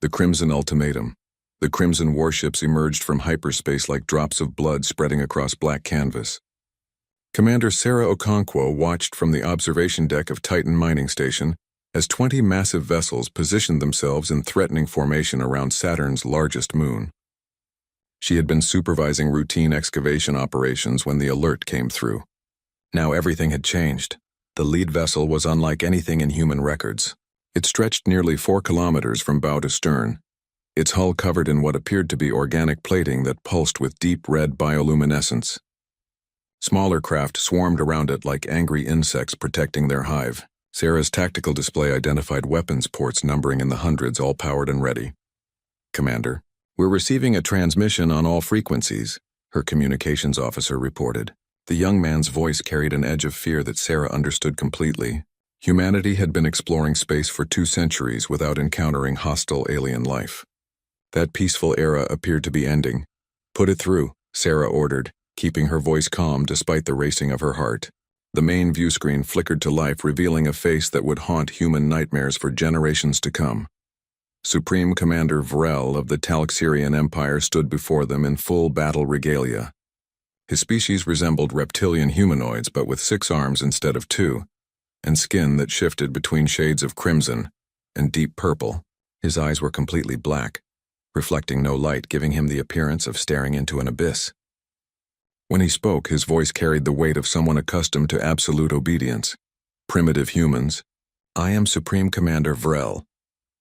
The Crimson Ultimatum. The Crimson warships emerged from hyperspace like drops of blood spreading across black canvas. Commander Sarah Okonkwo watched from the observation deck of Titan Mining Station as 20 massive vessels positioned themselves in threatening formation around Saturn's largest moon. She had been supervising routine excavation operations when the alert came through. Now everything had changed. The lead vessel was unlike anything in human records. It stretched nearly 4 kilometers from bow to stern, its hull covered in what appeared to be organic plating that pulsed with deep red bioluminescence. Smaller craft swarmed around it like angry insects protecting their hive. Sarah's tactical display identified weapons ports numbering in the hundreds, all powered and ready. "Commander, we're receiving a transmission on all frequencies," her communications officer reported. The young man's voice carried an edge of fear that Sarah understood completely. Humanity had been exploring space for 2 centuries without encountering hostile alien life. That peaceful era appeared to be ending. "Put it through," Sarah ordered, keeping her voice calm despite the racing of her heart. The main view screen flickered to life, revealing a face that would haunt human nightmares for generations to come. Supreme Commander Vrel of the Talxirian Empire stood before them in full battle regalia. His species resembled reptilian humanoids, but with 6 arms instead of 2, and skin that shifted between shades of crimson and deep purple. His eyes were completely black, reflecting no light, giving him the appearance of staring into an abyss. When he spoke, his voice carried the weight of someone accustomed to absolute obedience. "Primitive humans, I am Supreme Commander Vrel.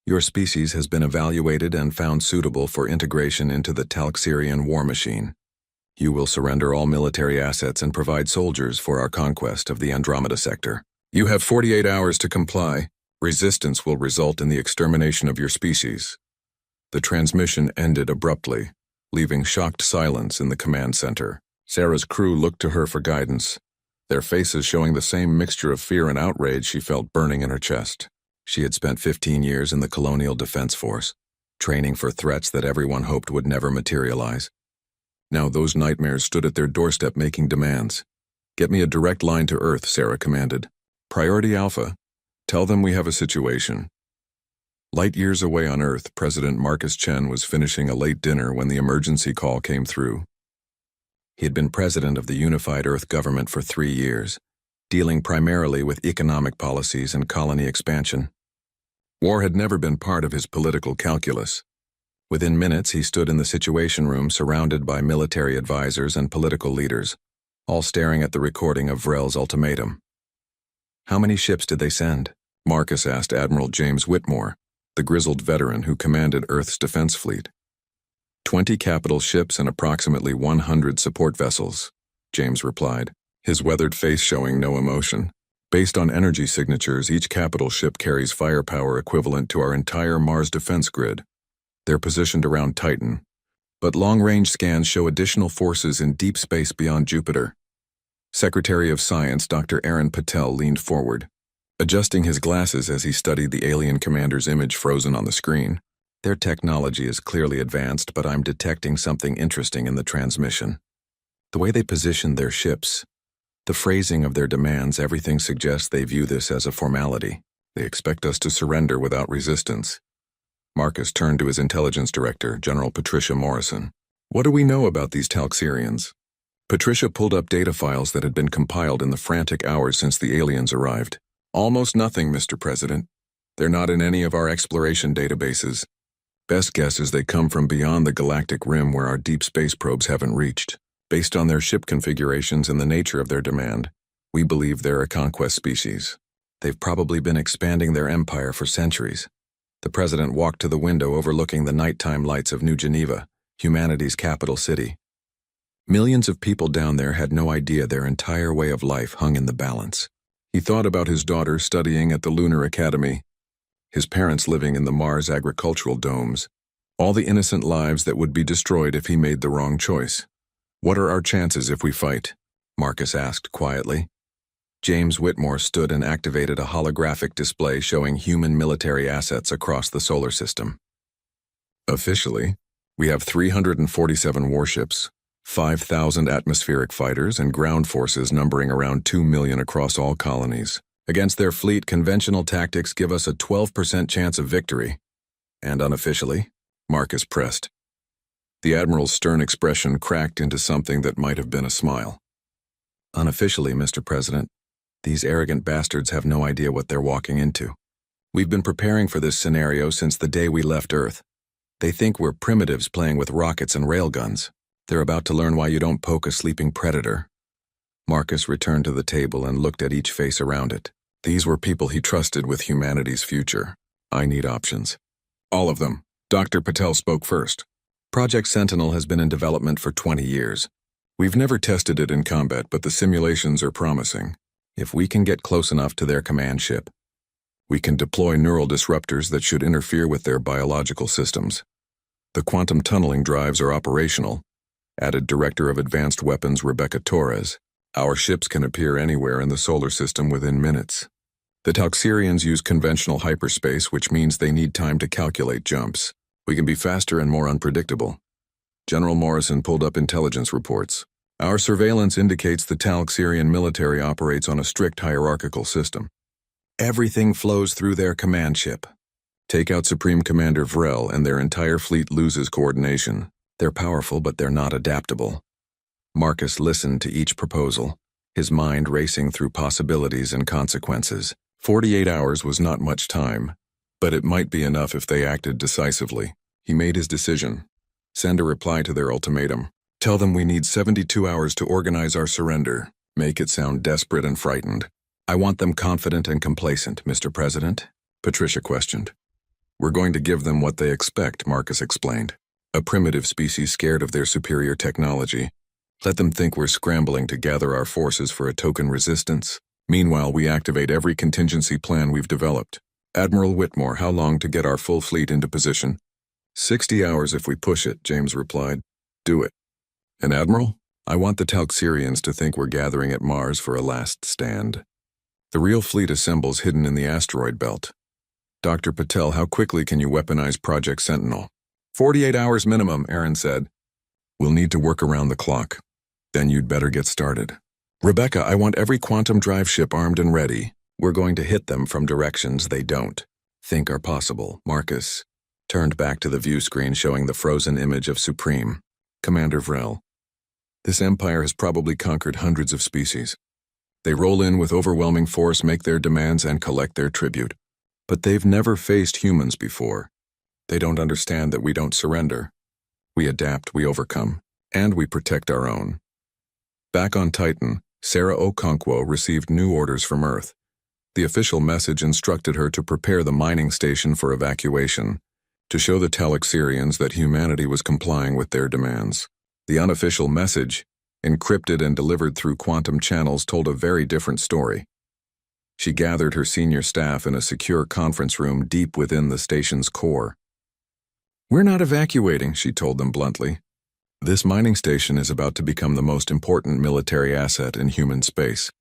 Your species has been evaluated and found suitable for integration into the Talxirian war machine. You will surrender all military assets and provide soldiers for our conquest of the Andromeda sector. You have 48 hours to comply. Resistance will result in the extermination of your species." The transmission ended abruptly, leaving shocked silence in the command center. Sarah's crew looked to her for guidance, their faces showing the same mixture of fear and outrage she felt burning in her chest. She had spent 15 years in the Colonial Defense Force, training for threats that everyone hoped would never materialize. Now those nightmares stood at their doorstep making demands. "Get me a direct line to Earth," Sarah commanded. "Priority Alpha, tell them we have a situation." Light years away on Earth, President Marcus Chen was finishing a late dinner when the emergency call came through. He had been president of the unified Earth government for 3 years, dealing primarily with economic policies and colony expansion. War had never been part of his political calculus. Within minutes, he stood in the Situation Room surrounded by military advisors and political leaders, all staring at the recording of Vrel's ultimatum. "How many ships did they send?" Marcus asked Admiral James Whitmore, the grizzled veteran who commanded Earth's defense fleet. 20 capital ships and approximately 100 support vessels, James replied, his weathered face showing no emotion. "Based on energy signatures, each capital ship carries firepower equivalent to our entire Mars defense grid. They're positioned around Titan, but long-range scans show additional forces in deep space beyond Jupiter." Secretary of Science Dr. Aaron Patel leaned forward, adjusting his glasses as he studied the alien commander's image frozen on the screen. "Their technology is clearly advanced, but I'm detecting something interesting in the transmission. The way they position their ships, the phrasing of their demands, everything suggests they view this as a formality. They expect us to surrender without resistance." Marcus turned to his intelligence director, General Patricia Morrison. "What do we know about these Talxirians?" Patricia pulled up data files that had been compiled in the frantic hours since the aliens arrived. "Almost nothing, Mr. President. They're not in any of our exploration databases. Best guess is they come from beyond the galactic rim where our deep space probes haven't reached. Based on their ship configurations and the nature of their demand, we believe they're a conquest species. They've probably been expanding their empire for centuries." The president walked to the window overlooking the nighttime lights of New Geneva, humanity's capital city. Millions of people down there had no idea their entire way of life hung in the balance. He thought about his daughter studying at the Lunar Academy, his parents living in the Mars agricultural domes, all the innocent lives that would be destroyed if he made the wrong choice. "What are our chances if we fight?" Marcus asked quietly. James Whitmore stood and activated a holographic display showing human military assets across the solar system. "Officially, we have 347 warships, 5,000 atmospheric fighters, and ground forces numbering around 2 million across all colonies. Against their fleet, conventional tactics give us a 12% chance of victory. And unofficially? Marcus pressed. The Admiral's stern expression cracked into something that might have been a smile. Unofficially, Mr. President, these arrogant bastards have no idea what they're walking into. We've been preparing for this scenario since the day we left Earth. They think we're primitives playing with rockets and railguns. They're about to learn why you don't poke a sleeping predator. Marcus returned to the table and looked at each face around it. These were people he trusted with humanity's future. I need options. All of them. Dr. Patel spoke first. Project Sentinel has been in development for 20 years. We've never tested it in combat, but the simulations are promising. If we can get close enough to their command ship, we can deploy neural disruptors that should interfere with their biological systems. The quantum tunneling drives are operational, added Director of Advanced Weapons Rebecca Torres. Our ships can appear anywhere in the solar system within minutes. The Talxerians use conventional hyperspace, which means they need time to calculate jumps. We can be faster and more unpredictable. General Morrison pulled up intelligence reports. Our surveillance indicates the Talxerian military operates on a strict hierarchical system. Everything flows through their command ship. Take out Supreme Commander Vrel and their entire fleet loses coordination. They're powerful, but they're not adaptable. Marcus listened to each proposal, his mind racing through possibilities and consequences. 48 hours was not much time, but it might be enough if they acted decisively. He made his decision. Send a reply to their ultimatum. Tell them we need 72 hours to organize our surrender. Make it sound desperate and frightened. I want them confident and complacent, Mr. President, Patricia questioned. We're going to give them what they expect, Marcus explained. A primitive species scared of their superior technology. Let them think we're scrambling to gather our forces for a token resistance. Meanwhile, we activate every contingency plan we've developed. Admiral Whitmore, how long to get our full fleet into position? 60 hours if we push it, James replied. Do it. And Admiral, I want the Talxerians to think we're gathering at Mars for a last stand. The real fleet assembles hidden in the asteroid belt. Dr. Patel, how quickly can you weaponize Project Sentinel? 48 hours minimum, Aaron said. We'll need to work around the clock. Then you'd better get started. Rebecca, I want every quantum drive ship armed and ready. We're going to hit them from directions they don't think are possible. Marcus turned back to the view screen showing the frozen image of Supreme Commander Vrel. This empire has probably conquered hundreds of species. They roll in with overwhelming force, make their demands, and collect their tribute. But they've never faced humans before. They don't understand that we don't surrender. We adapt, we overcome, and we protect our own. Back on Titan, Sarah Okonkwo received new orders from Earth. The official message instructed her to prepare the mining station for evacuation, to show the Talxerians that humanity was complying with their demands. The unofficial message, encrypted and delivered through quantum channels, told a very different story. She gathered her senior staff in a secure conference room deep within the station's core. We're not evacuating, she told them bluntly. This mining station is about to become the most important military asset in human space.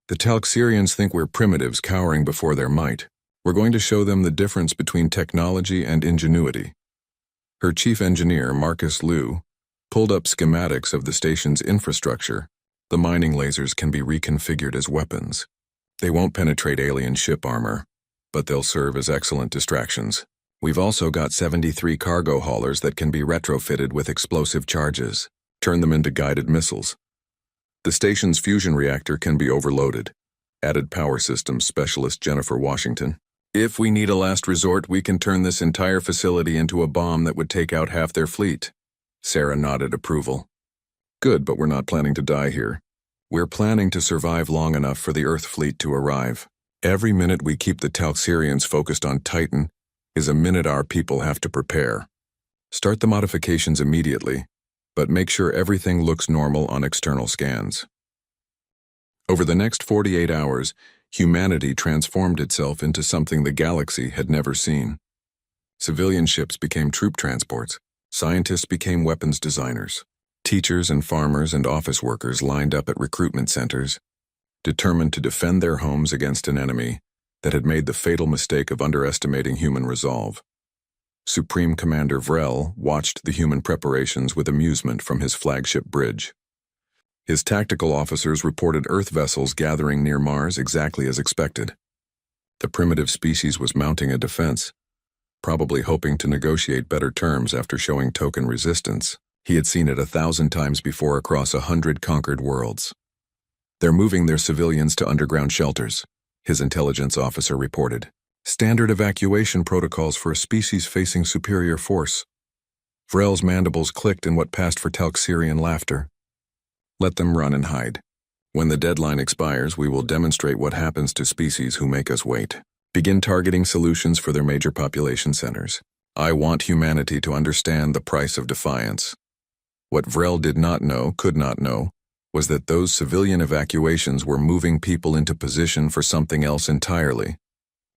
The Talxerians think we're primitives cowering before their might. We're going to show them the difference between technology and ingenuity. Her chief engineer, Marcus Liu, pulled up schematics of the station's infrastructure. The mining lasers can be reconfigured as weapons. They won't penetrate alien ship armor, but they'll serve as excellent distractions. We've also got 73 cargo haulers that can be retrofitted with explosive charges. Turn them into guided missiles. The station's fusion reactor can be overloaded, added power systems specialist Jennifer Washington. If we need a last resort, we can turn this entire facility into a bomb that would take out half their fleet. Sarah nodded approval. Good, but we're not planning to die here. We're planning to survive long enough for the Earth fleet to arrive. Every minute we keep the Talxerians focused on Titan is a minute our people have to prepare. Start the modifications immediately, but make sure everything looks normal on external scans. Over the next 48 hours, humanity transformed itself into something the galaxy had never seen. Civilian ships became troop transports. Scientists became weapons designers. Teachers and farmers and office workers lined up at recruitment centers, determined to defend their homes against an enemy that had made the fatal mistake of underestimating human resolve. Supreme Commander Vrel watched the human preparations with amusement from his flagship bridge. His tactical officers reported Earth vessels gathering near Mars exactly as expected. The primitive species was mounting a defense, probably hoping to negotiate better terms after showing token resistance. He had seen it 1,000 times before across 100 conquered worlds. "They're moving their civilians to underground shelters," his intelligence officer reported. "Standard evacuation protocols for a species facing superior force." Vrel's mandibles clicked in what passed for Talxerian laughter. "Let them run and hide. When the deadline expires, we will demonstrate what happens to species who make us wait. Begin targeting solutions for their major population centers. I want humanity to understand the price of defiance." What Vrel did not know, could not know, was that those civilian evacuations were moving people into position for something else entirely.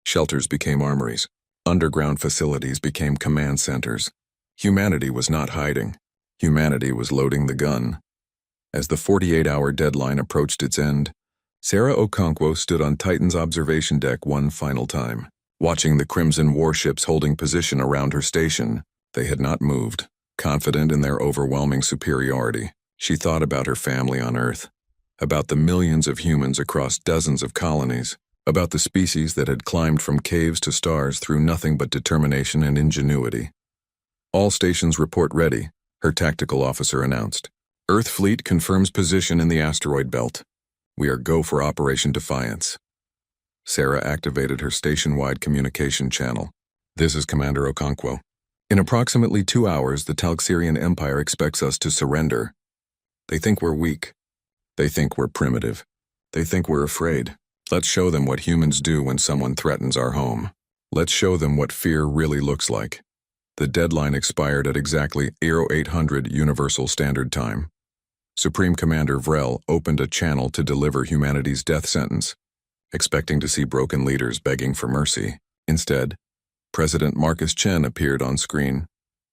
Shelters became armories. Underground facilities became command centers. Humanity was not hiding. Humanity was loading the gun. As the 48-hour deadline approached its end, Sarah Okonkwo stood on Titan's observation deck one final time. Watching the Crimson warships holding position around her station, they had not moved. Confident in their overwhelming superiority, she thought about her family on Earth, about the millions of humans across dozens of colonies, about the species that had climbed from caves to stars through nothing but determination and ingenuity. "All stations report ready," her tactical officer announced. "Earth fleet confirms position in the asteroid belt. We are go for Operation Defiance." Sarah activated her station-wide communication channel. "This is Commander Okonkwo. In approximately 2 hours, the Talxerian Empire expects us to surrender. They think we're weak. They think we're primitive. They think we're afraid. Let's show them what humans do when someone threatens our home. Let's show them what fear really looks like." The deadline expired at exactly 0800 Universal Standard Time. Supreme Commander Vrel opened a channel to deliver humanity's death sentence, expecting to see broken leaders begging for mercy. Instead, President Marcus Chen appeared on screen,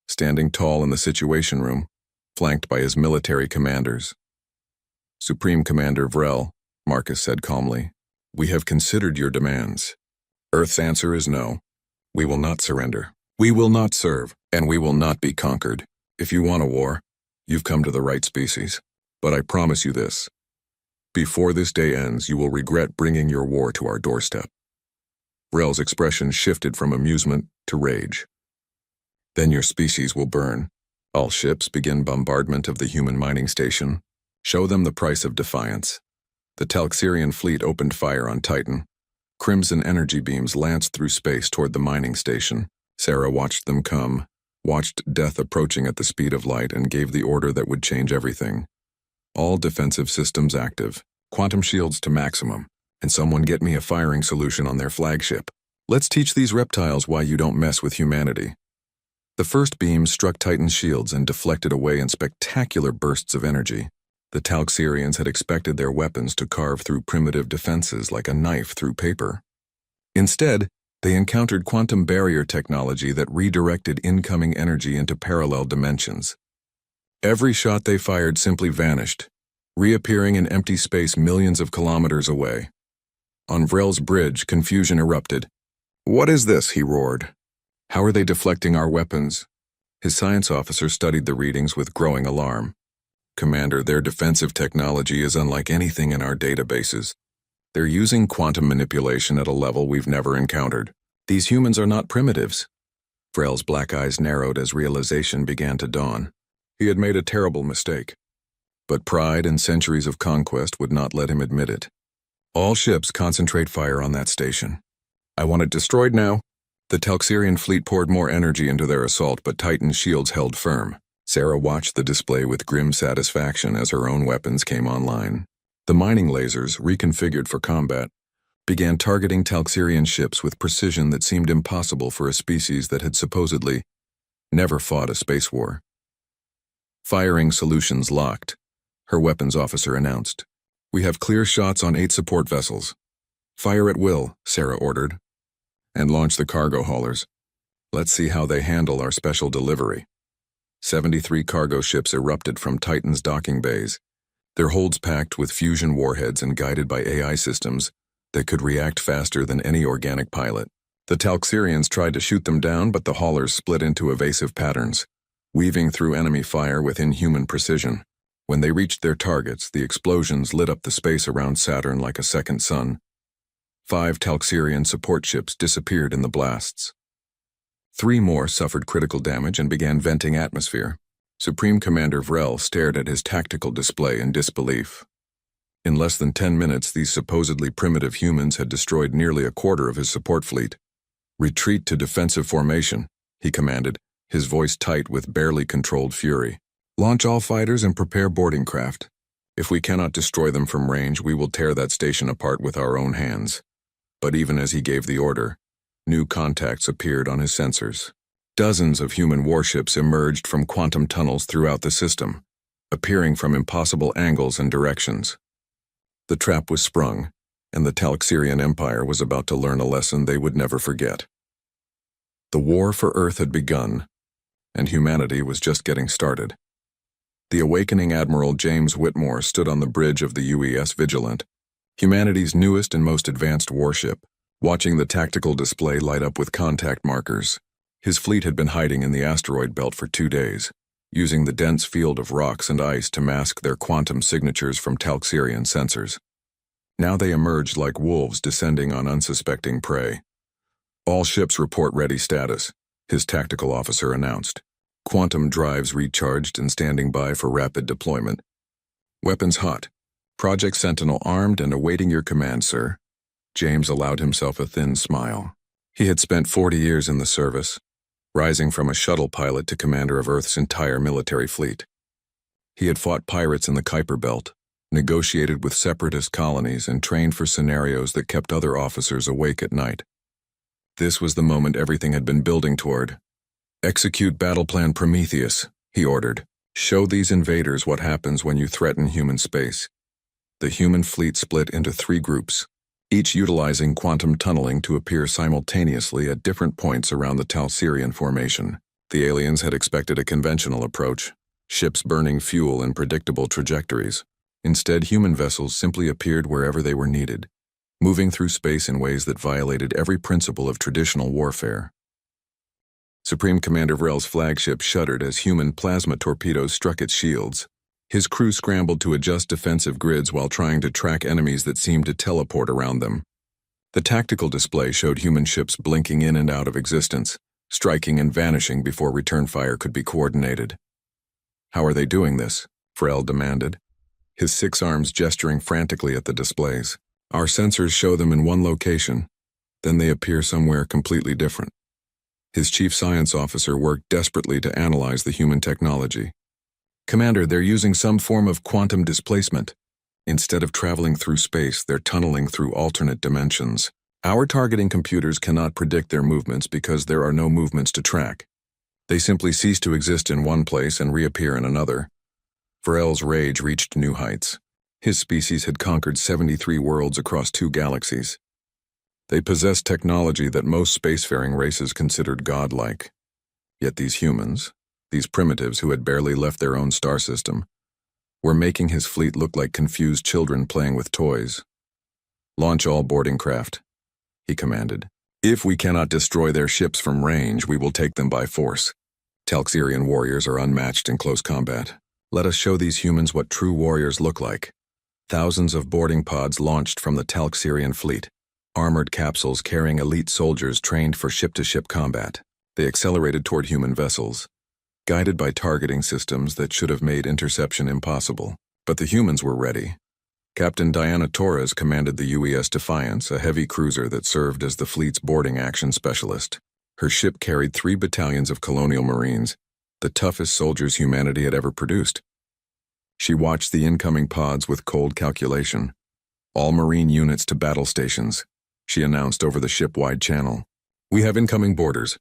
standing tall in the Situation Room, flanked by his military commanders. "Supreme Commander Vrel," Marcus said calmly, "we have considered your demands. Earth's answer is no. We will not surrender. We will not serve, and we will not be conquered. If you want a war, you've come to the right species. But I promise you this. Before this day ends, you will regret bringing your war to our doorstep." Vrel's expression shifted from amusement to rage. "Then your species will burn. All ships begin bombardment of the human mining station. Show them the price of defiance." The Talxerian fleet opened fire on Titan. Crimson energy beams lanced through space toward the mining station. Sarah watched them come, watched death approaching at the speed of light, and gave the order that would change everything. "All defensive systems active, quantum shields to maximum, and someone get me a firing solution on their flagship. Let's teach these reptiles why you don't mess with humanity." The first beam struck Titan's shields and deflected away in spectacular bursts of energy. The Talxerians had expected their weapons to carve through primitive defenses like a knife through paper. Instead, they encountered quantum barrier technology that redirected incoming energy into parallel dimensions. Every shot they fired simply vanished, reappearing in empty space millions of kilometers away. On Vrel's bridge, confusion erupted. "What is this?" he roared. "How are they deflecting our weapons?" His science officer studied the readings with growing alarm. "Commander, their defensive technology is unlike anything in our databases. They're using quantum manipulation at a level we've never encountered. These humans are not primitives." Vrel's black eyes narrowed as realization began to dawn. He had made a terrible mistake. But pride and centuries of conquest would not let him admit it. "All ships concentrate fire on that station. I want it destroyed now." The Talxerian fleet poured more energy into their assault, but Titan's shields held firm. Sarah watched the display with grim satisfaction as her own weapons came online. The mining lasers, reconfigured for combat, began targeting Talxerian ships with precision that seemed impossible for a species that had supposedly never fought a space war. "Firing solutions locked," her weapons officer announced. "We have clear shots on 8 support vessels." "Fire at will," Sarah ordered. "And launch the cargo haulers. Let's see how they handle our special delivery." 73 cargo ships erupted from Titan's docking bays, their holds packed with fusion warheads and guided by AI systems that could react faster than any organic pilot. The Talxerians tried to shoot them down, but the haulers split into evasive patterns, weaving through enemy fire with inhuman precision. When they reached their targets, the explosions lit up the space around Saturn like a second sun. 5 Talxerian support ships disappeared in the blasts. 3 more suffered critical damage and began venting atmosphere. Supreme Commander Vrel stared at his tactical display in disbelief. In less than 10 minutes, these supposedly primitive humans had destroyed nearly a quarter of his support fleet. "Retreat to defensive formation," he commanded, his voice tight with barely controlled fury. "Launch all fighters and prepare boarding craft. If we cannot destroy them from range, we will tear that station apart with our own hands." But even as he gave the order, new contacts appeared on his sensors. Dozens of human warships emerged from quantum tunnels throughout the system, appearing from impossible angles and directions. The trap was sprung, and the Talxirian Empire was about to learn a lesson they would never forget. The war for Earth had begun, and humanity was just getting started. The awakening Admiral James Whitmore stood on the bridge of the UES Vigilant, humanity's newest and most advanced warship, watching the tactical display light up with contact markers. His fleet had been hiding in the asteroid belt for 2 days, using the dense field of rocks and ice to mask their quantum signatures from Talxirian sensors. Now they emerged like wolves descending on unsuspecting prey. "All ships report ready status," his tactical officer announced. "Quantum drives recharged and standing by for rapid deployment. Weapons hot. Project Sentinel armed and awaiting your command, sir." James allowed himself a thin smile. He had spent 40 years in the service, rising from a shuttle pilot to commander of Earth's entire military fleet. He had fought pirates in the Kuiper Belt, negotiated with separatist colonies, and trained for scenarios that kept other officers awake at night. This was the moment everything had been building toward. "Execute Battle Plan Prometheus," he ordered. "Show these invaders what happens when you threaten human space." The human fleet split into 3 groups, each utilizing quantum tunneling to appear simultaneously at different points around the Talxirian formation. The aliens had expected a conventional approach, ships burning fuel in predictable trajectories. Instead, human vessels simply appeared wherever they were needed, moving through space in ways that violated every principle of traditional warfare. Supreme Commander Vrel's flagship shuddered as human plasma torpedoes struck its shields. His crew scrambled to adjust defensive grids while trying to track enemies that seemed to teleport around them. The tactical display showed human ships blinking in and out of existence, striking and vanishing before return fire could be coordinated. "How are they doing this?" Vrel demanded, his 6 arms gesturing frantically at the displays. "Our sensors show them in one location, then they appear somewhere completely different." His chief science officer worked desperately to analyze the human technology. "Commander, they're using some form of quantum displacement. Instead of traveling through space, they're tunneling through alternate dimensions. Our targeting computers cannot predict their movements because there are no movements to track. They simply cease to exist in one place and reappear in another." Vrel's rage reached new heights. His species had conquered 73 worlds across 2 galaxies. They possessed technology that most spacefaring races considered godlike. Yet these humans, these primitives who had barely left their own star system, were making his fleet look like confused children playing with toys. "Launch all boarding craft," he commanded. "If we cannot destroy their ships from range, we will take them by force. Talxirian warriors are unmatched in close combat. Let us show these humans what true warriors look like." Thousands of boarding pods launched from the Talxirian fleet, armored capsules carrying elite soldiers trained for ship-to-ship combat. They accelerated toward human vessels, guided by targeting systems that should have made interception impossible. But the humans were ready. Captain Diana Torres commanded the UES Defiance, a heavy cruiser that served as the fleet's boarding action specialist. Her ship carried 3 battalions of colonial marines, the toughest soldiers humanity had ever produced. She watched the incoming pods with cold calculation. "All marine units to battle stations," she announced over the ship-wide channel. "We have incoming boarders.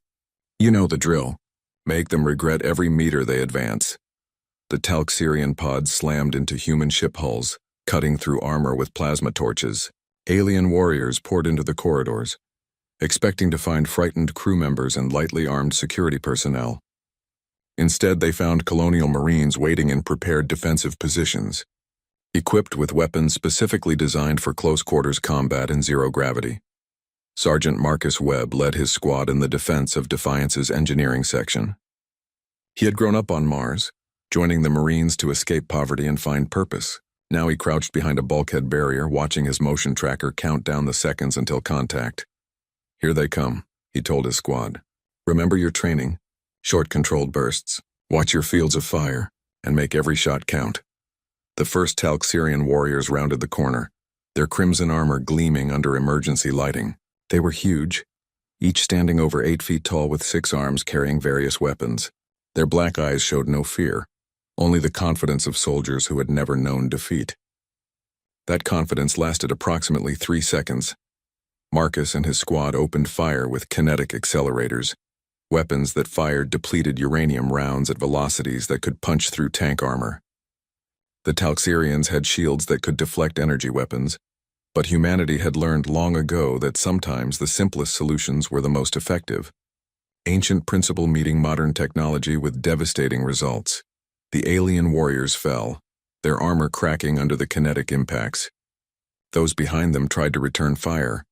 You know the drill. Make them regret every meter they advance." The Talxirian pods slammed into human ship hulls, cutting through armor with plasma torches. Alien warriors poured into the corridors, expecting to find frightened crew members and lightly armed security personnel. Instead, they found colonial marines waiting in prepared defensive positions, equipped with weapons specifically designed for close-quarters combat in zero gravity. Sergeant Marcus Webb led his squad in the defense of Defiance's engineering section. He had grown up on Mars, joining the Marines to escape poverty and find purpose. Now he crouched behind a bulkhead barrier, watching his motion tracker count down the seconds until contact. "Here they come," he told his squad. Remember your training. Short controlled bursts. Watch your fields of fire, and make every shot count. The first Talxerian warriors rounded the corner, their crimson armor gleaming under emergency lighting. They were huge, each standing over 8 feet tall with 6 arms carrying various weapons. Their black eyes showed no fear, only the confidence of soldiers who had never known defeat. That confidence lasted approximately 3 seconds. Marcus and his squad opened fire with kinetic accelerators, weapons that fired depleted uranium rounds at velocities that could punch through tank armor. The Talxerians had shields that could deflect energy weapons, but humanity had learned long ago that sometimes the simplest solutions were the most effective. Ancient principle meeting modern technology with devastating results. The alien warriors fell, their armor cracking under the kinetic impacts. Those behind them tried to return fire,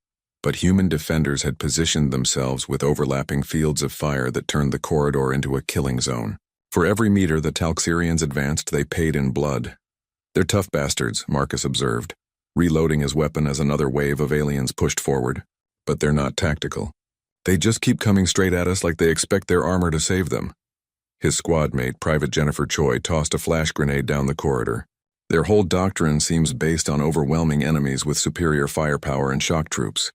but human defenders had positioned themselves with overlapping fields of fire that turned the corridor into a killing zone. For every meter the Talxerians advanced, they paid in blood. "They're tough bastards," Marcus observed, reloading his weapon as another wave of aliens pushed forward. "But they're not tactical. They just keep coming straight at us like they expect their armor to save them." His squad mate, Private Jennifer Choi, tossed a flash grenade down the corridor. "Their whole doctrine seems based on overwhelming enemies with superior firepower and shock troops.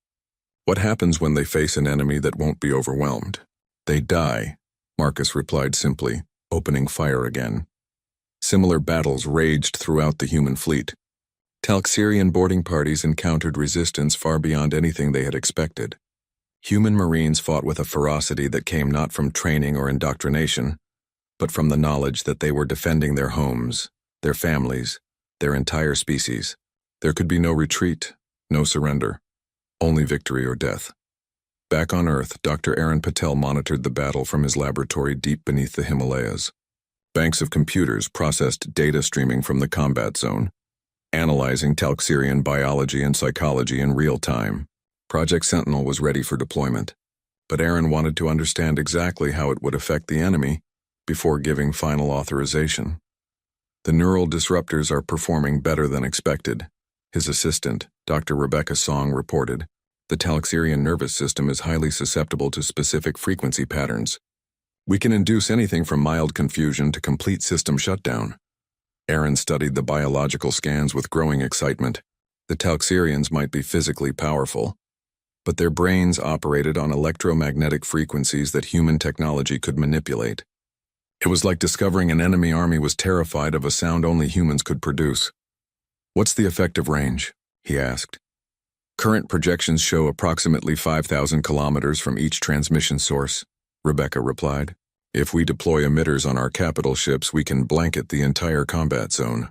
What happens when they face an enemy that won't be overwhelmed? They die," Marcus replied simply, opening fire again. Similar battles raged throughout the human fleet. Talxerian boarding parties encountered resistance far beyond anything they had expected. Human Marines fought with a ferocity that came not from training or indoctrination, but from the knowledge that they were defending their homes, their families, their entire species. There could be no retreat, no surrender, only victory or death. Back on Earth, Dr. Aaron Patel monitored the battle from his laboratory deep beneath the Himalayas. Banks of computers processed data streaming from the combat zone, analyzing Talxerian biology and psychology in real time. Project Sentinel was ready for deployment, but Aaron wanted to understand exactly how it would affect the enemy before giving final authorization. "The neural disruptors are performing better than expected," his assistant, Dr. Rebecca Song, reported. "The Talxerian nervous system is highly susceptible to specific frequency patterns. We can induce anything from mild confusion to complete system shutdown." Aaron studied the biological scans with growing excitement. The Talxerians might be physically powerful, but their brains operated on electromagnetic frequencies that human technology could manipulate. It was like discovering an enemy army was terrified of a sound only humans could produce. "What's the effective range?" he asked. "Current projections show approximately 5,000 kilometers from each transmission source," Rebecca replied. "If we deploy emitters on our capital ships, we can blanket the entire combat zone."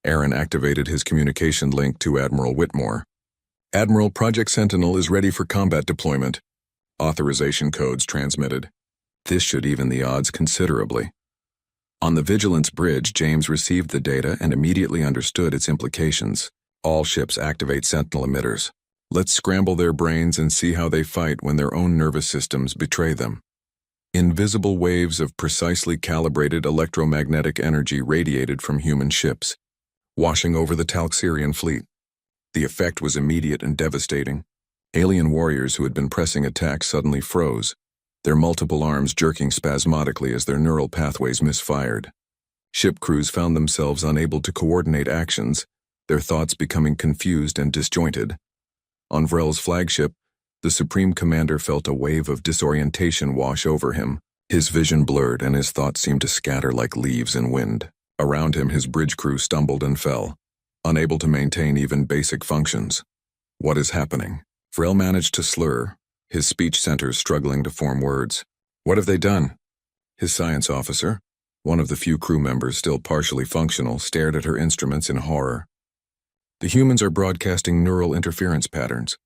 Aaron activated his communication link to Admiral Whitmore. "Admiral, Project Sentinel is ready for combat deployment." Authorization codes transmitted. This should even the odds considerably. On the Vigilance Bridge, James received the data and immediately understood its implications. All ships activate Sentinel emitters. Let's scramble their brains and see how they fight when their own nervous systems betray them. Invisible waves of precisely calibrated electromagnetic energy radiated from human ships, washing over the Talxerian fleet. The effect was immediate and devastating. Alien warriors who had been pressing attack suddenly froze, their multiple arms jerking spasmodically as their neural pathways misfired. Ship crews found themselves unable to coordinate actions, their thoughts becoming confused and disjointed. On Vrel's flagship, the Supreme Commander felt a wave of disorientation wash over him. His vision blurred and his thoughts seemed to scatter like leaves in wind. Around him, his bridge crew stumbled and fell, unable to maintain even basic functions. "What is happening?" Vrel managed to slur, his speech centers struggling to form words. "What have they done?" His science officer, one of the few crew members still partially functional, stared at her instruments in horror. "The humans are broadcasting neural interference patterns.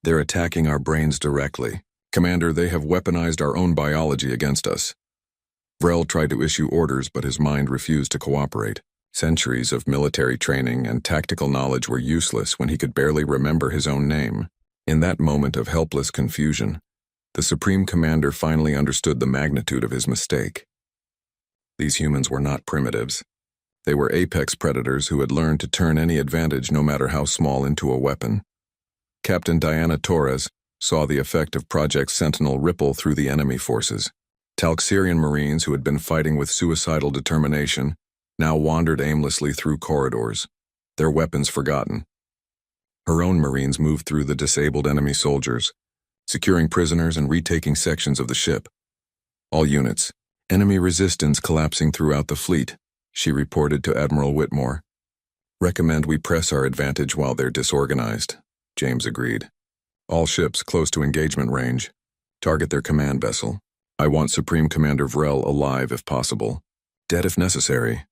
They're attacking our brains directly. Commander, they have weaponized our own biology against us." Vrel tried to issue orders, but his mind refused to cooperate. Centuries of military training and tactical knowledge were useless when he could barely remember his own name. In that moment of helpless confusion, the Supreme Commander finally understood the magnitude of his mistake. These humans were not primitives. They were apex predators who had learned to turn any advantage, no matter how small, into a weapon. Captain Diana Torres, saw the effect of Project Sentinel ripple through the enemy forces. Talxirian Marines who had been fighting with suicidal determination now wandered aimlessly through corridors, their weapons forgotten. Her own Marines moved through the disabled enemy soldiers, securing prisoners and retaking sections of the ship. All units, enemy resistance collapsing throughout the fleet, she reported to Admiral Whitmore. Recommend we press our advantage while they're disorganized, James agreed. All ships close to engagement range. Target their command vessel. I want Supreme Commander Vrel alive if possible. Dead if necessary.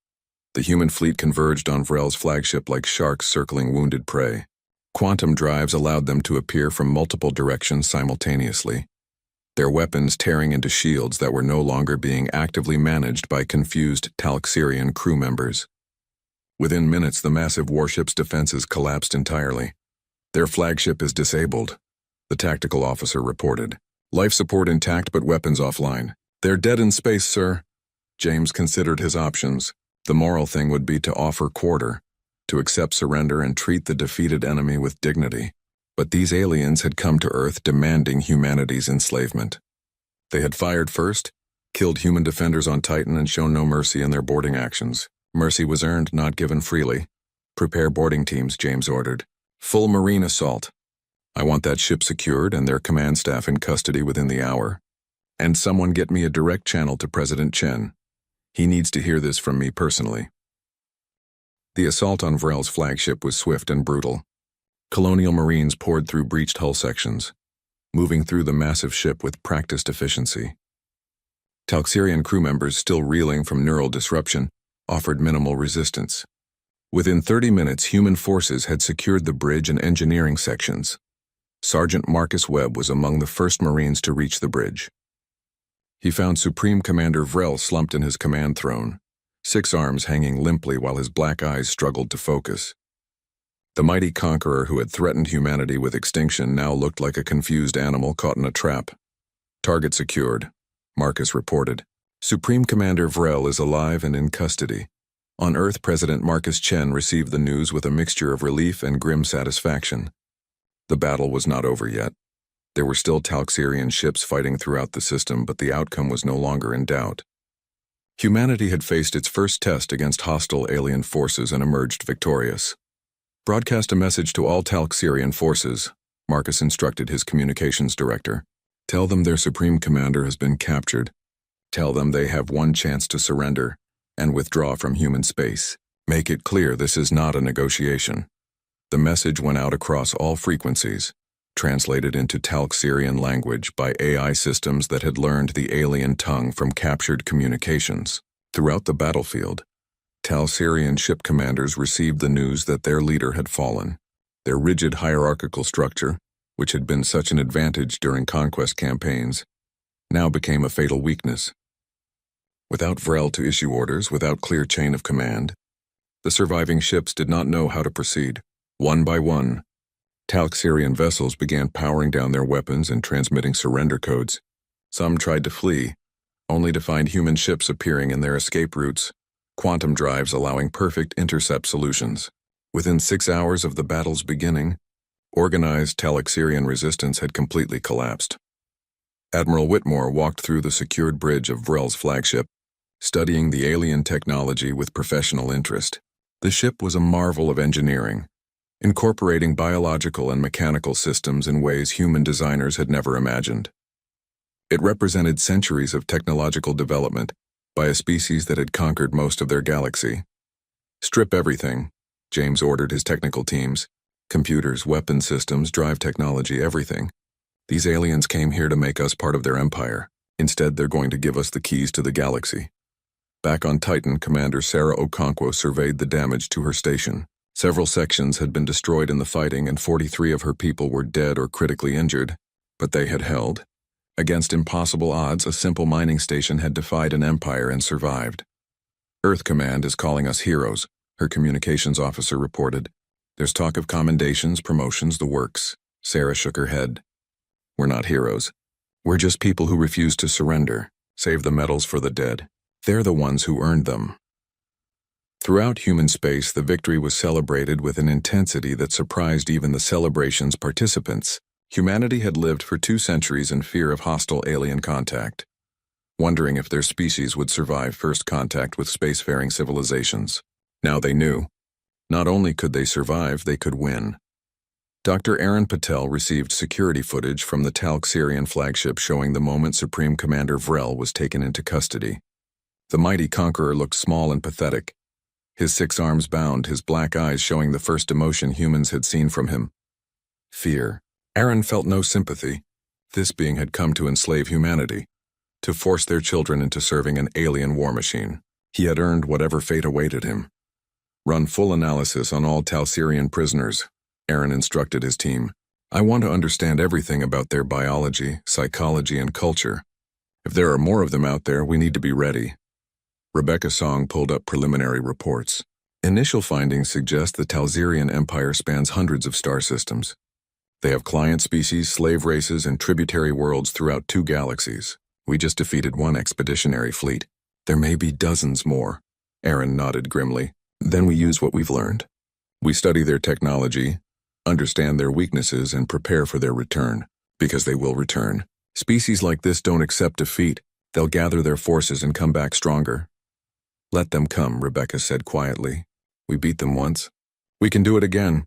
The human fleet converged on Vrel's flagship like sharks circling wounded prey. Quantum drives allowed them to appear from multiple directions simultaneously, their weapons tearing into shields that were no longer being actively managed by confused Talxirian crew members. Within minutes, the massive warship's defenses collapsed entirely. Their flagship is disabled, the tactical officer reported. Life support intact but weapons offline. They're dead in space, sir. James considered his options. The moral thing would be to offer quarter, to accept surrender and treat the defeated enemy with dignity. But these aliens had come to Earth demanding humanity's enslavement. They had fired first, killed human defenders on Titan, and shown no mercy in their boarding actions. Mercy was earned, not given freely. Prepare boarding teams, James ordered. Full Marine assault. I want that ship secured and their command staff in custody within the hour. And someone get me a direct channel to President Chen. He needs to hear this from me personally. The assault on Vrel's flagship was swift and brutal. Colonial Marines poured through breached hull sections, moving through the massive ship with practiced efficiency. Talxirian crew members, still reeling from neural disruption, offered minimal resistance. Within 30 minutes, human forces had secured the bridge and engineering sections. Sergeant Marcus Webb was among the first Marines to reach the bridge. He found Supreme Commander Vrel slumped in his command throne, 6 arms hanging limply while his black eyes struggled to focus. The mighty conqueror who had threatened humanity with extinction now looked like a confused animal caught in a trap. Target secured, Marcus reported. Supreme Commander Vrel is alive and in custody. On Earth, President Marcus Chen received the news with a mixture of relief and grim satisfaction. The battle was not over yet. There were still Talxirian ships fighting throughout the system, but the outcome was no longer in doubt. Humanity had faced its first test against hostile alien forces and emerged victorious. Broadcast a message to all Talxirian forces, Marcus instructed his communications director. Tell them their supreme commander has been captured. Tell them they have one chance to surrender and withdraw from human space. Make it clear this is not a negotiation. The message went out across all frequencies, translated into Talxirian language by AI systems that had learned the alien tongue from captured communications. Throughout the battlefield, Talxirian ship commanders received the news that their leader had fallen. Their rigid hierarchical structure, which had been such an advantage during conquest campaigns, now became a fatal weakness. Without Vrel to issue orders, without clear chain of command, the surviving ships did not know how to proceed. One by one, Talxirian vessels began powering down their weapons and transmitting surrender codes. Some tried to flee, only to find human ships appearing in their escape routes, quantum drives allowing perfect intercept solutions. Within 6 hours of the battle's beginning, organized Talxirian resistance had completely collapsed. Admiral Whitmore walked through the secured bridge of Vrel's flagship, studying the alien technology with professional interest. The ship was a marvel of engineering, incorporating biological and mechanical systems in ways human designers had never imagined. It represented centuries of technological development by a species that had conquered most of their galaxy. Strip everything, James ordered his technical teams. Computers, weapon systems, drive technology, everything. These aliens came here to make us part of their empire. Instead, they're going to give us the keys to the galaxy. Back on Titan, Commander Sarah Okonkwo surveyed the damage to her station. Several sections had been destroyed in the fighting and 43 of her people were dead or critically injured, but they had held. Against impossible odds, a simple mining station had defied an empire and survived. Earth Command is calling us heroes, her communications officer reported. There's talk of commendations, promotions, the works. Sarah shook her head. We're not heroes. We're just people who refuse to surrender, save the medals for the dead. They're the ones who earned them. Throughout human space, the victory was celebrated with an intensity that surprised even the celebration's participants. Humanity had lived for 2 centuries in fear of hostile alien contact, wondering if their species would survive first contact with spacefaring civilizations. Now they knew. Not only could they survive, they could win. Dr. Aaron Patel received security footage from the Talxerian flagship showing the moment Supreme Commander Vrel was taken into custody. The mighty conqueror looked small and pathetic, his 6 arms bound, his black eyes showing the first emotion humans had seen from him: fear. Aaron felt no sympathy. This being had come to enslave humanity, to force their children into serving an alien war machine. He had earned whatever fate awaited him. Run full analysis on all Talxerian prisoners, Aaron instructed his team. I want to understand everything about their biology, psychology, and culture. If there are more of them out there, we need to be ready. Rebecca Song pulled up preliminary reports. Initial findings suggest the Talxerian Empire spans hundreds of star systems. They have client species, slave races, and tributary worlds throughout 2 galaxies. We just defeated 1 expeditionary fleet. There may be dozens more. Aaron nodded grimly. Then we use what we've learned. We study their technology, understand their weaknesses, and prepare for their return. Because they will return. Species like this don't accept defeat. They'll gather their forces and come back stronger. Let them come, Rebecca said quietly. We beat them once. We can do it again.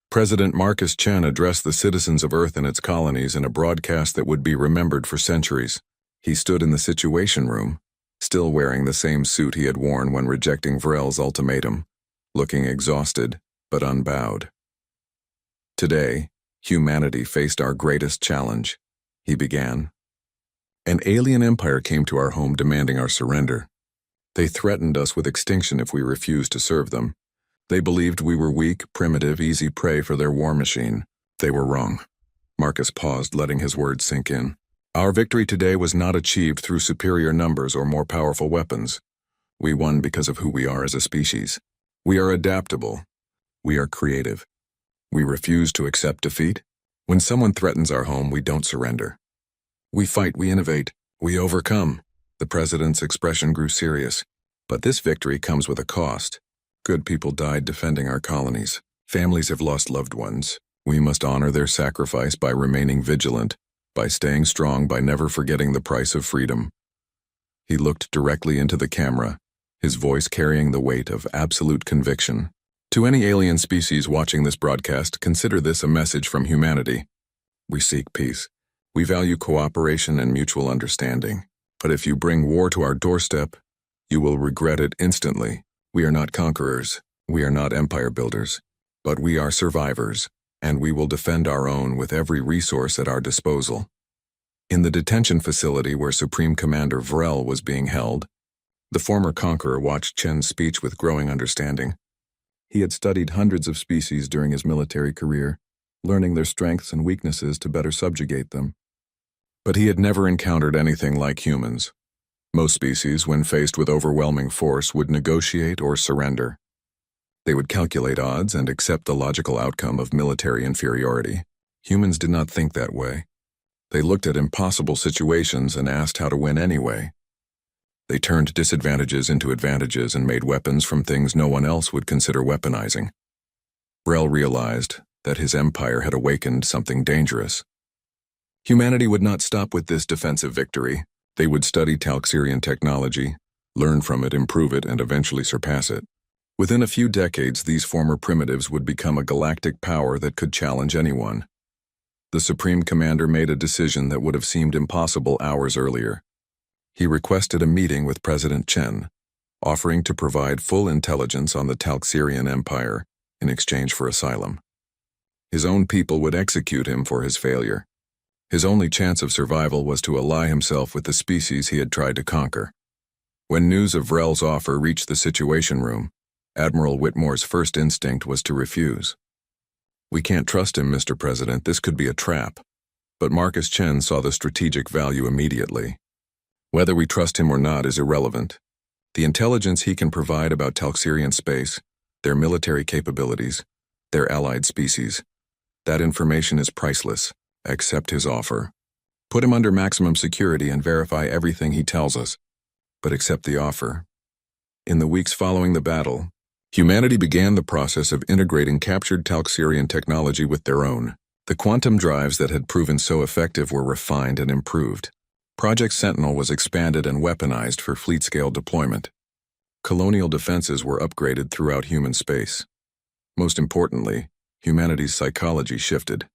President Marcus Chen addressed the citizens of Earth and its colonies in a broadcast that would be remembered for centuries. He stood in the Situation Room, still wearing the same suit he had worn when rejecting Vrel's ultimatum, looking exhausted but unbowed. Today, humanity faced our greatest challenge, he began. An alien empire came to our home demanding our surrender. They threatened us with extinction if we refused to serve them. They believed we were weak, primitive, easy prey for their war machine. They were wrong. Marcus paused, letting his words sink in. Our victory today was not achieved through superior numbers or more powerful weapons. We won because of who we are as a species. We are adaptable. We are creative. We refuse to accept defeat. When someone threatens our home, we don't surrender. We fight, we innovate, we overcome. The president's expression grew serious. But this victory comes with a cost. Good people died defending our colonies. Families have lost loved ones. We must honor their sacrifice by remaining vigilant, by staying strong, by never forgetting the price of freedom. He looked directly into the camera, his voice carrying the weight of absolute conviction. To any alien species watching this broadcast, consider this a message from humanity. We seek peace. We value cooperation and mutual understanding. But if you bring war to our doorstep, you will regret it instantly. We are not conquerors, we are not empire builders, but we are survivors, and we will defend our own with every resource at our disposal. In the detention facility where Supreme Commander Vrel was being held, the former conqueror watched Chen's speech with growing understanding. He had studied hundreds of species during his military career, learning their strengths and weaknesses to better subjugate them. But he had never encountered anything like humans. Most species, when faced with overwhelming force, would negotiate or surrender. They would calculate odds and accept the logical outcome of military inferiority. Humans did not think that way. They looked at impossible situations and asked how to win anyway. They turned disadvantages into advantages and made weapons from things no one else would consider weaponizing. Vrel realized that his empire had awakened something dangerous. Humanity would not stop with this defensive victory. They would study Talxerian technology, learn from it, improve it, and eventually surpass it. Within a few decades, these former primitives would become a galactic power that could challenge anyone. The Supreme Commander made a decision that would have seemed impossible hours earlier. He requested a meeting with President Chen, offering to provide full intelligence on the Talxerian Empire in exchange for asylum. His own people would execute him for his failure. His only chance of survival was to ally himself with the species he had tried to conquer. When news of Vrel's offer reached the Situation Room, Admiral Whitmore's first instinct was to refuse. We can't trust him, Mr. President. This could be a trap. But Marcus Chen saw the strategic value immediately. Whether we trust him or not is irrelevant. The intelligence he can provide about Talxerian space, their military capabilities, their allied species, that information is priceless. Accept his offer. Put him under maximum security and verify everything he tells us. But accept the offer. In the weeks following the battle, humanity began the process of integrating captured Talxerian technology with their own. The quantum drives that had proven so effective were refined and improved. Project Sentinel was expanded and weaponized for fleet-scale deployment. Colonial defenses were upgraded throughout human space. Most importantly, humanity's psychology shifted.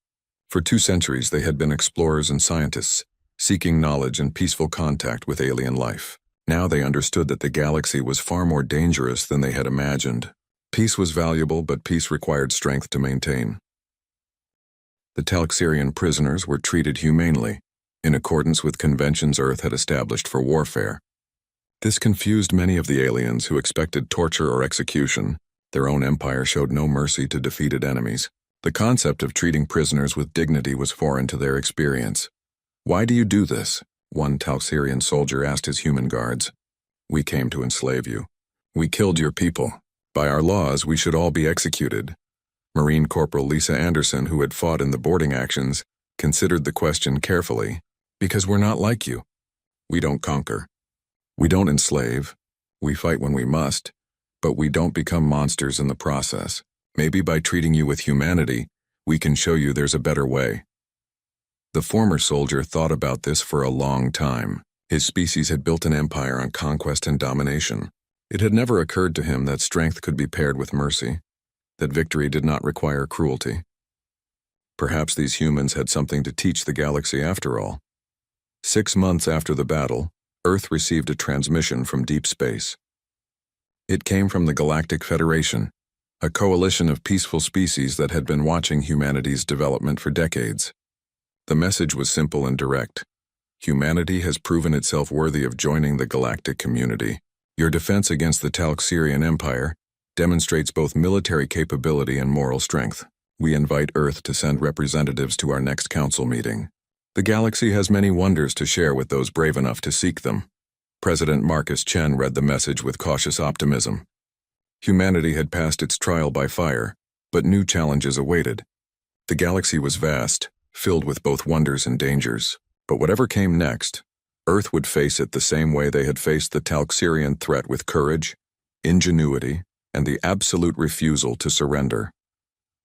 For 2 centuries, they had been explorers and scientists, seeking knowledge and peaceful contact with alien life. Now they understood that the galaxy was far more dangerous than they had imagined. Peace was valuable, but peace required strength to maintain. The Talxirian prisoners were treated humanely, in accordance with conventions Earth had established for warfare. This confused many of the aliens who expected torture or execution. Their own empire showed no mercy to defeated enemies. The concept of treating prisoners with dignity was foreign to their experience. "Why do you do this?" one Talxirian soldier asked his human guards. "We came to enslave you. We killed your people. By our laws, we should all be executed." Marine Corporal Lisa Anderson, who had fought in the boarding actions, considered the question carefully. "Because we're not like you. We don't conquer. We don't enslave. We fight when we must, but we don't become monsters in the process. Maybe by treating you with humanity, we can show you there's a better way." The former soldier thought about this for a long time. His species had built an empire on conquest and domination. It had never occurred to him that strength could be paired with mercy, that victory did not require cruelty. Perhaps these humans had something to teach the galaxy after all. 6 months after the battle, Earth received a transmission from deep space. It came from the Galactic Federation, a coalition of peaceful species that had been watching humanity's development for decades. The message was simple and direct. Humanity has proven itself worthy of joining the galactic community. Your defense against the Talxirian Empire demonstrates both military capability and moral strength. We invite Earth to send representatives to our next council meeting. The galaxy has many wonders to share with those brave enough to seek them. President Marcus Chen read the message with cautious optimism. Humanity had passed its trial by fire, but new challenges awaited. The galaxy was vast, filled with both wonders and dangers. But whatever came next, Earth would face it the same way they had faced the Talxirian threat, with courage, ingenuity, and the absolute refusal to surrender.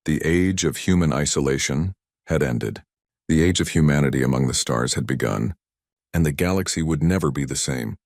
The age of human isolation had ended. The age of humanity among the stars had begun, and the galaxy would never be the same.